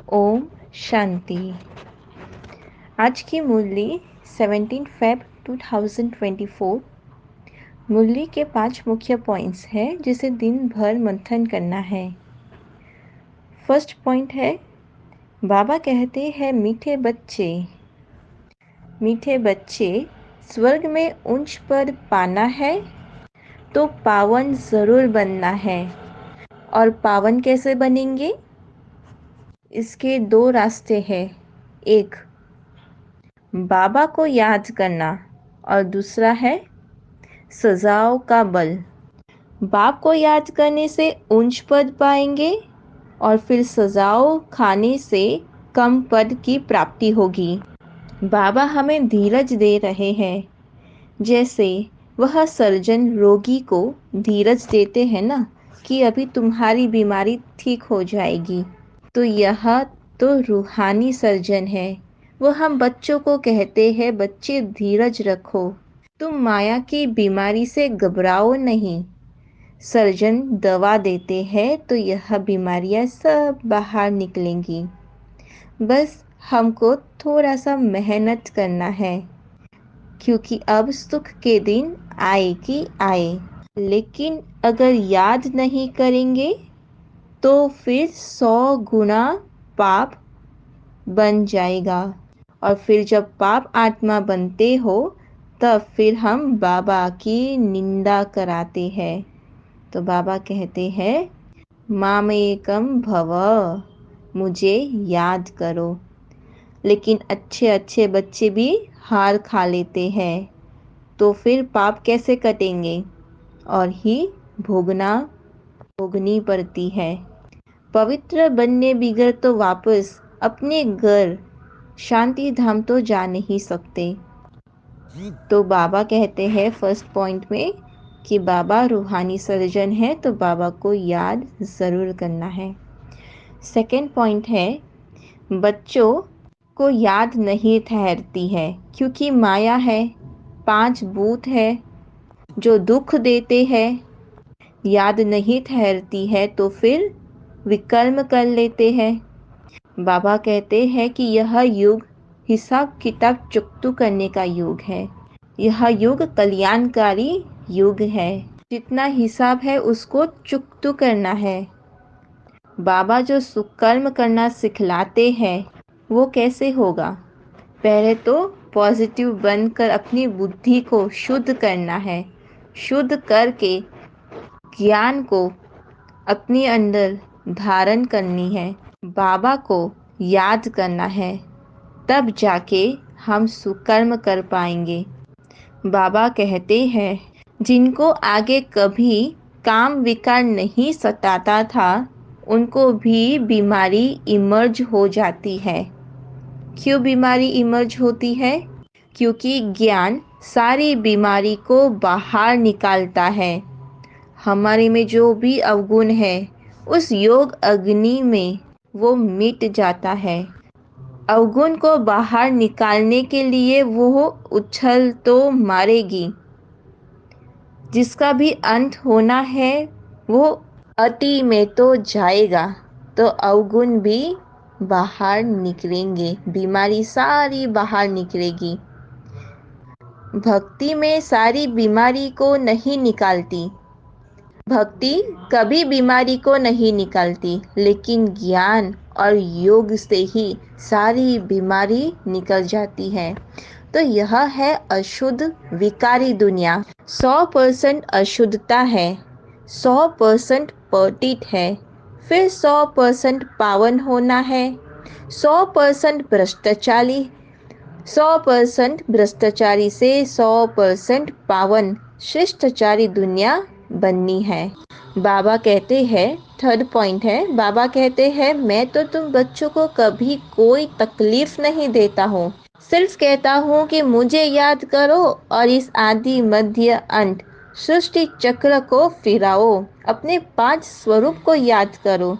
ओम शांति। आज की मुरली 17 फेब 2024। मुरली के 5 मुख्य पॉइंट्स हैं जिसे दिन भर मंथन करना है। फर्स्ट पॉइंट है, बाबा कहते हैं मीठे बच्चे स्वर्ग में ऊंच पद पाना है तो पावन ज़रूर बनना है। और पावन कैसे बनेंगे? इसके 2 रास्ते हैं। एक, बाबा को याद करना और दूसरा है सजाओं का बल। बाप को याद करने से ऊंच पद पाएंगे और फिर सजाओं खाने से कम पद की प्राप्ति होगी। बाबा हमें धीरज दे रहे हैं, जैसे वह सर्जन रोगी को धीरज देते हैं ना कि अभी तुम्हारी बीमारी ठीक हो जाएगी। तो यह तो रूहानी सर्जन है। वो हम बच्चों को कहते हैं, बच्चे धीरज रखो, तुम माया की बीमारी से घबराओ नहीं। सर्जन दवा देते हैं तो यह बीमारियां सब बाहर निकलेंगी। बस हमको थोड़ा सा मेहनत करना है, क्योंकि अब सुख के दिन आए कि आए। लेकिन अगर याद नहीं करेंगे तो फिर 100 गुना पाप बन जाएगा। और फिर जब पाप आत्मा बनते हो तब फिर हम बाबा की निंदा कराते हैं। तो बाबा कहते हैं, मामेकम भव, मुझे याद करो। लेकिन अच्छे अच्छे बच्चे भी हार खा लेते हैं, तो फिर पाप कैसे कटेंगे? और ही भोगनी पड़ती है। पवित्र बनने बिगड़ तो वापस अपने घर शांति धाम तो जा नहीं सकते। तो बाबा कहते हैं फर्स्ट पॉइंट में कि बाबा रूहानी सर्जन है, तो बाबा को याद ज़रूर करना है। सेकंड पॉइंट है, बच्चों को याद नहीं ठहरती है क्योंकि माया है, 5 भूत है जो दुख देते हैं। याद नहीं ठहरती है तो फिर विकर्म कर लेते हैं। बाबा कहते हैं कि यह युग हिसाब किताब चुकतू करने का युग है। यह युग कल्याणकारी युग है। जितना हिसाब है उसको चुकतू करना है। बाबा जो सुकर्म करना सिखलाते हैं वो कैसे होगा? पहले तो पॉजिटिव बनकर अपनी बुद्धि को शुद्ध करना है। शुद्ध करके ज्ञान को अपने अंदर धारण करनी है। बाबा को याद करना है, तब जाके हम सुकर्म कर पाएंगे। बाबा कहते हैं, जिनको आगे कभी काम विकार नहीं सताता था उनको भी बीमारी इमर्ज हो जाती है। क्यों बीमारी इमर्ज होती है? क्योंकि ज्ञान सारी बीमारी को बाहर निकालता है। हमारे में जो भी अवगुण है उस योग अग्नि में वो मिट जाता है। अवगुण को बाहर निकालने के लिए वो उछल तो मारेगी। जिसका भी अंत होना है वो अति में तो जाएगा, तो अवगुण भी बाहर निकलेंगे, बीमारी सारी बाहर निकलेगी। भक्ति में सारी बीमारी को नहीं निकालती, भक्ति कभी बीमारी को नहीं निकालती, लेकिन ज्ञान और योग से ही सारी बीमारी निकल जाती है। तो यह है अशुद्ध विकारी दुनिया। 100% अशुद्धता है, 100% पतित है, फिर 100% पावन होना है, 100% भ्रष्टाचारी, 100% भ्रष्टाचारी से 100% पावन शिष्टाचारी दुनिया बननी है। बाबा कहते हैं, थर्ड पॉइंट है, बाबा कहते हैं, मैं तो तुम बच्चों को कभी कोई तकलीफ नहीं देता हूँ, सिर्फ कहता हूँ कि मुझे याद करो और इस आदि मध्य अंत सृष्टि चक्र को फिराओ। अपने 5 स्वरूप को याद करो।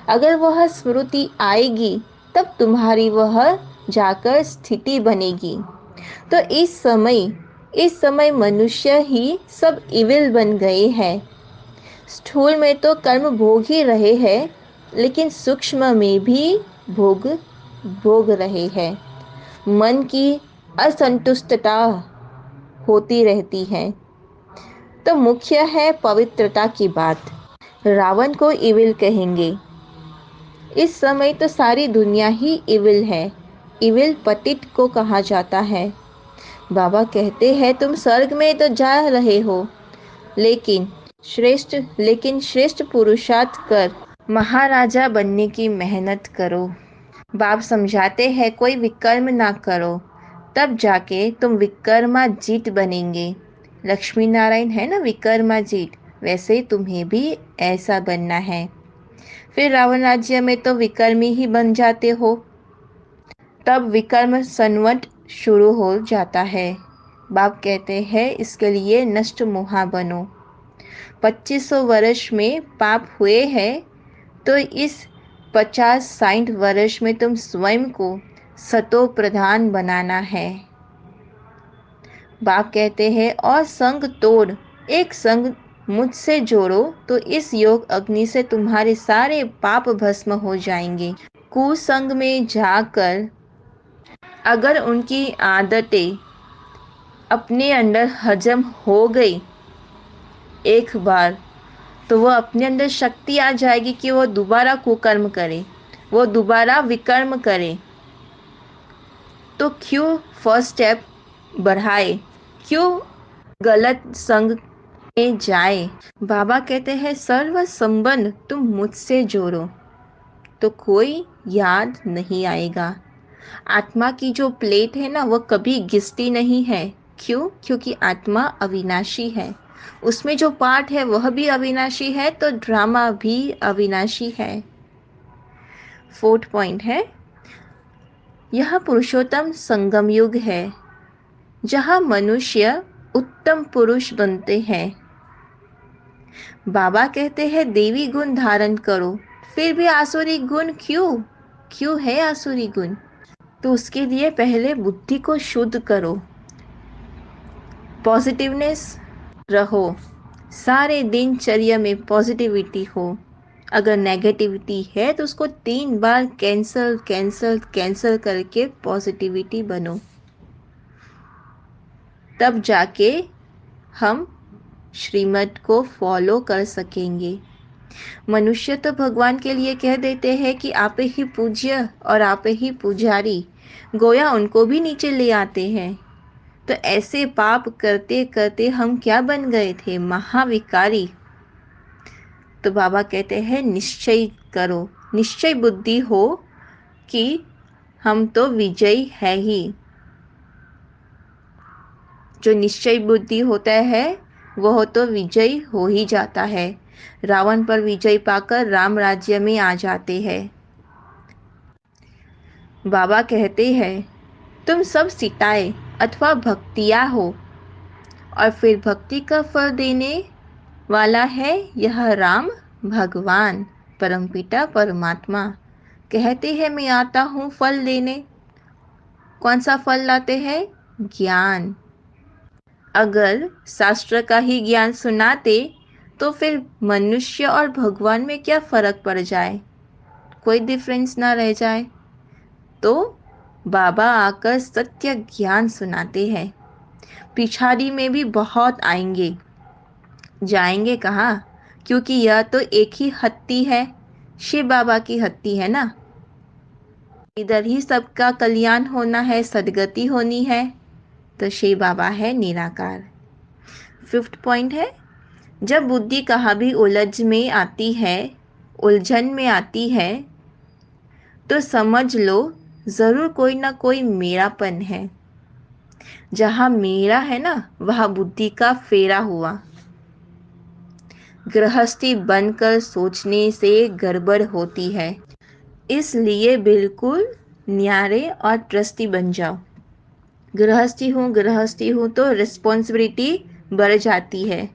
अगर वह स्मृति आएगी तब तुम्हारी वह जाकर स्थिति बनेगी। तो इस समय मनुष्य ही सब इविल बन गए हैं। स्थूल में तो कर्म भोग ही रहे हैं, लेकिन सूक्ष्म में भी भोग भोग रहे हैं। मन की असंतुष्टता होती रहती है। तो मुख्य है पवित्रता की बात। रावण को इविल कहेंगे। इस समय तो सारी दुनिया ही इविल है। इविल पतित को कहा जाता है। बाबा कहते हैं तुम स्वर्ग में तो जा रहे हो, लेकिन श्रेष्ठ पुरुषार्थ कर महाराजा बनने की मेहनत करो। बाप समझाते हैं कोई विकर्म ना करो, तब जाके तुम विकर्माजीत बनेंगे। लक्ष्मी नारायण है ना विकर्माजीत, वैसे ही तुम्हें भी ऐसा बनना है। फिर रावण राज्य में तो विकर्मी ही बन जाते हो। तब विकर्म संवत शुरू हो जाता है। बाप कहते हैं इसके लिए नष्ट मोहा बनो। 2500 वर्ष में पाप हुए हैं, तो इस 50-60 वर्ष में तुम स्वयं को सतो प्रधान बनाना है। बाप कहते हैं और संग तोड़, एक संग मुझसे जोड़ो तो इस योग अग्नि से तुम्हारे सारे पाप भस्म हो जाएंगे। कुसंग में जाकर अगर उनकी आदतें अपने अंदर हजम हो गई एक बार, तो वो अपने अंदर शक्ति आ जाएगी कि वो दोबारा कुकर्म करे, वो दोबारा विकर्म करे। तो क्यों फर्स्ट स्टेप बढ़ाए, क्यों गलत संग में जाए। बाबा कहते हैं सर्व संबंध तुम मुझसे जोड़ो तो कोई याद नहीं आएगा। आत्मा की जो प्लेट है ना, वो कभी घिसती नहीं है। क्यों? क्योंकि आत्मा अविनाशी है। उसमें जो पार्ट है वह भी अविनाशी है, तो ड्रामा भी अविनाशी है। 4th पॉइंट है, यह पुरुषोत्तम संगम युग है जहां मनुष्य उत्तम पुरुष बनते हैं। बाबा कहते हैं देवी गुण धारण करो, फिर भी आसुरी गुण क्यों? क्यों है आसुरी गुण? तो उसके लिए पहले बुद्धि को शुद्ध करो, पॉजिटिवनेस रहो, सारे दिनचर्या में पॉजिटिविटी हो। अगर नेगेटिविटी है तो उसको 3 बार कैंसल कैंसल कैंसल करके पॉजिटिविटी बनो, तब जाके हम श्रीमत को फॉलो कर सकेंगे। मनुष्य तो भगवान के लिए कह देते हैं कि आप ही पूज्य और आप ही पुजारी, गोया उनको भी नीचे ले आते हैं। तो ऐसे पाप करते करते हम क्या बन गए थे? महाविकारी। तो बाबा कहते हैं निश्चय करो, निश्चय बुद्धि हो कि हम तो विजयी है ही। जो निश्चय बुद्धि होता है वह तो विजयी हो ही जाता है। रावण पर विजय पाकर राम राज्य में आ जाते हैं। बाबा कहते हैं तुम सब सिताए अथवा भक्तिया हो, और फिर भक्ति का फल देने वाला है यह राम भगवान परमपिता परमात्मा। कहते हैं मैं आता हूँ फल देने। कौन सा फल लाते हैं? ज्ञान। अगर शास्त्र का ही ज्ञान सुनाते तो फिर मनुष्य और भगवान में क्या फर्क पड़ जाए? कोई डिफरेंस ना रह जाए। तो बाबा आकर सत्य ज्ञान सुनाते हैं। पिछाड़ी में भी बहुत आएंगे, जाएंगे कहाँ? क्योंकि यह तो एक ही हत्ती है, शिव बाबा की हत्ती है ना। इधर ही सबका कल्याण होना है, सदगति होनी है, तो शिव बाबा है निराकार। 5th पॉइंट है, जब बुद्धि कहाँ भी उलझन में आती है तो समझ लो जरूर कोई ना कोई मेरापन है। जहाँ मेरा है ना, वहाँ बुद्धि का फेरा हुआ। गृहस्थी बनकर सोचने से गड़बड़ होती है, इसलिए बिल्कुल न्यारे और ट्रस्टी बन जाओ। गृहस्थी हूँ तो रिस्पॉन्सिबिलिटी बढ़ जाती है।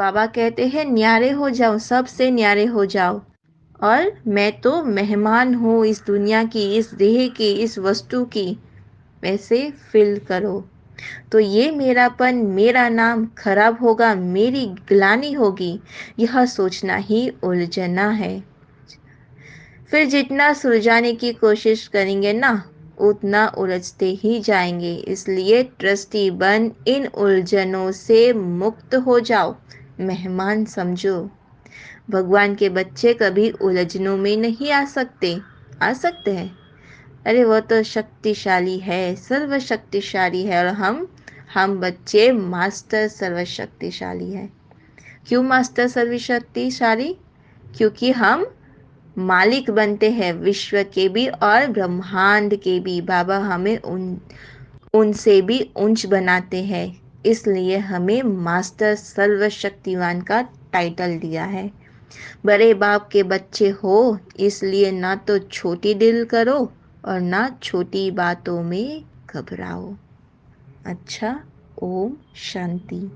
बाबा कहते हैं न्यारे हो जाओ, सबसे न्यारे हो जाओ। और मैं तो मेहमान हूँ इस दुनिया की, इस देह की, इस वस्तु की, वैसे फील करो। तो ये मेरापन, मेरा नाम खराब होगा, मेरी ग्लानि होगी, यह सोचना ही उलझना है। फिर जितना सुलझाने की कोशिश करेंगे ना, उतना उलझते ही जाएंगे। इसलिए ट्रस्टी बन इन उलझनों से मुक्त हो जाओ, मेहमान समझो। भगवान के बच्चे कभी उलझनों में नहीं आ सकते। आ सकते हैं? अरे वो तो शक्तिशाली है, सर्वशक्तिशाली है। और हम बच्चे मास्टर सर्वशक्तिशाली है। क्यों मास्टर सर्वशक्तिशाली? क्योंकि हम मालिक बनते हैं विश्व के भी और ब्रह्मांड के भी। बाबा हमें उनसे भी ऊंच बनाते हैं, इसलिए हमें मास्टर सर्वशक्तिवान का टाइटल दिया है। बड़े बाप के बच्चे हो, इसलिए ना तो छोटी दिल करो और ना छोटी बातों में घबराओ। अच्छा, ओम शांति।